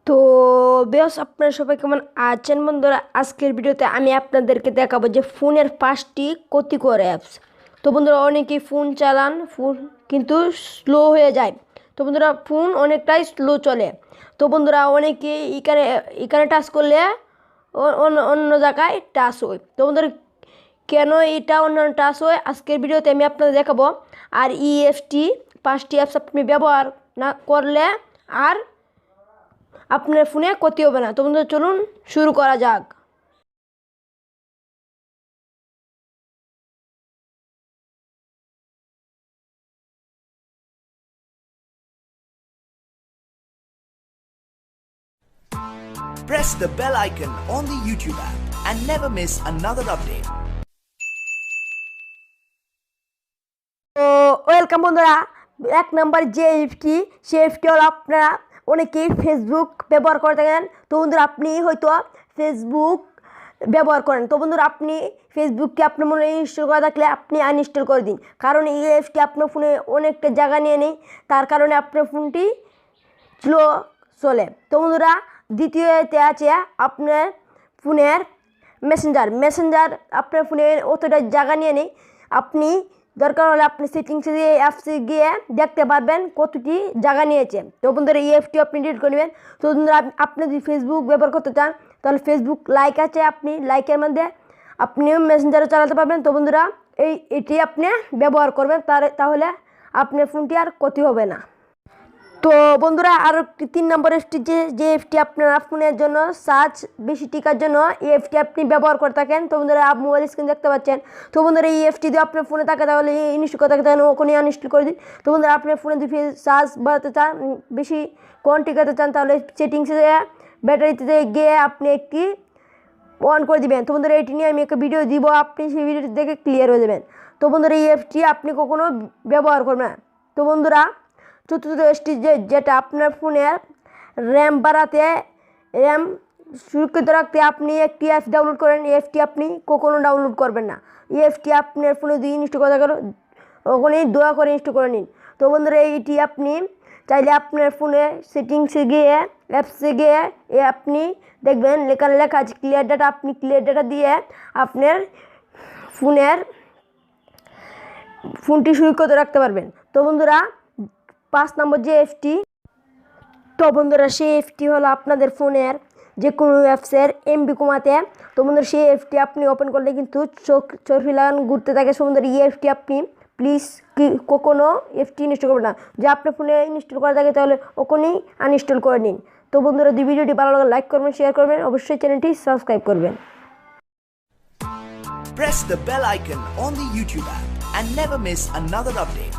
তো বেশ আপনারা সবাই কেমন আছেন বন্ধুরা? আজকের ভিডিওতে আমি আপনাদেরকে দেখাবো যে ফোনের 5টি ক্ষতিকর অ্যাপস। তো বন্ধুরা, অনেকেই ফোন চালান, ফোন কিন্তু স্লো হয়ে যায়। তো বন্ধুরা, ফোন অনেকটাই স্লো চলে। তো বন্ধুরা, অনেকে এখানে এখানে টাচ করলে অন্য জায়গায় টাচ হয়। তো বন্ধুরা, কেন এটা অন্য টাচ হয় আজকের ভিডিওতে আমি আপনাদের দেখাবো। আর EFT 5টি অ্যাপস আপনি ব্যবহার না করলে আর আপনার ফোনে ক্ষতি হবে না। তো বন্ধুরা, চলুন শুরু করা যাক। Press the bell icon on the YouTube app and never miss another update. তো ওয়েলকাম বন্ধুরা। এক নাম্বার যে অ্যাপটি, সেই অ্যাপটি হলো আপনারা অনেকেই ফেসবুক ব্যবহার করে থাকেন। তো বন্ধুরা, আপনি হয়তো ফেসবুক ব্যবহার করেন। তো বন্ধুরা, আপনি ফেসবুককে আপনার মনে ইনস্টল করা থাকলে আপনি আনইনস্টল করে দিন, কারণ এই অ্যাপটি আপনার ফোনে অনেকটা জায়গা নিয়ে নেই, তার কারণে আপনার ফোনটি স্লো চলে। তো বন্ধুরা, দ্বিতীয়তে আছে আপনার ফোনের মেসেঞ্জার আপনার ফোনে অতটা জায়গা নিয়ে নেই। আপনি দরকার হলে আপনি সেটিংসে দিয়ে অ্যাপসে গিয়ে দেখতে পারবেন কতটি জায়গা নিয়েছে। তো বন্ধুরা, এই অ্যাপটি আপনি ডিলিট করে নেবেন। তো বন্ধুরা, আপনি যদি ফেসবুক ব্যবহার করতে চান তাহলে ফেসবুক লাইক আছে, আপনি লাইকের মধ্যে আপনিও মেসেঞ্জারও চালাতে পারবেন। তো বন্ধুরা, এটি আপনি ব্যবহার করবেন, তাহলে আপনার ফোনটি আর ক্ষতি হবে না। তো বন্ধুরা, আরও 3 নম্বর অ্যাপটি যে অ্যাপটি আপনার ফোনের জন্য চার্জ বেশি টিকার জন্য এই অ্যাপটি আপনি ব্যবহার করে থাকেন। তো বন্ধুরা, মোবাইল স্ক্রিন দেখতে পাচ্ছেন। তো বন্ধুরা, এই অ্যাপটি যদি আপনার ফোনে থাকে তাহলে ইনস্টল করে থাকে তাহলে ওখানে আনইনস্টল করে দিন। তো বন্ধুরা, আপনার ফোনে যদি চার্জ বাড়াতে চান, বেশি কোন টিকাতে চান, তাহলে সেটিংসে ব্যাটারিতে গিয়ে আপনি একটি অন করে দিবেন। তো বন্ধুরা, এটি নিয়ে আমি একটা ভিডিও দিব, আপনি সেই ভিডিওটি দেখে ক্লিয়ার হয়ে যাবেন। তো বন্ধুরা, এই অ্যাপটি আপনি কখনো ব্যবহার করবেন না। তো বন্ধুরা, চতুর্থ অ্যাপটি যেটা আপনার ফোনের র্যাম বাড়াতে, র্যাম সুরক্ষিত রাখতে আপনি একটি অ্যাপ ডাউনলোড করেন। এই অ্যাপটি আপনি কখনো ডাউনলোড করবেন না। এই অ্যাপটি আপনার ফোনে যদি ইনস্টল করা গেল, ওখানেই দয়া করে ইনস্টল করে নিন। তো বন্ধুরা, এইটি আপনি চাইলে আপনার ফোনে সেটিংসে গিয়ে অ্যাপসে গিয়ে আপনি দেখবেন লেখা আছে ক্লিয়ার ডাটা। আপনি ক্লিয়ার ডাটা দিয়ে আপনার ফোনটি সুরক্ষিত রাখতে পারবেন। তো বন্ধুরা, 5 নম্বর যে অ্যাপটি, তো বন্ধুরা, সেই অ্যাপটি হলো আপনাদের ফোনের যে কোনো অ্যাপসের MB কমাতে। তো বন্ধুরা, সেই অ্যাপটি আপনি ওপেন করলে কিন্তু চোখি লাগানো ঘুরতে থাকে। সো বন্ধুরা, এই অ্যাপটি আপনি প্লিজ কখনো অ্যাপটি ইনস্টল করবেন না। যে আপনার ফোনে ইনস্টল করা থাকে তাহলে ওখানেই আনইনস্টল করে নিন। তো বন্ধুরা, যদি ভিডিওটি ভালো লাগে লাইক করবেন, শেয়ার করবেন, অবশ্যই চ্যানেলটি সাবস্ক্রাইব করবেন। Press the bell icon on the YouTube app and never miss another update.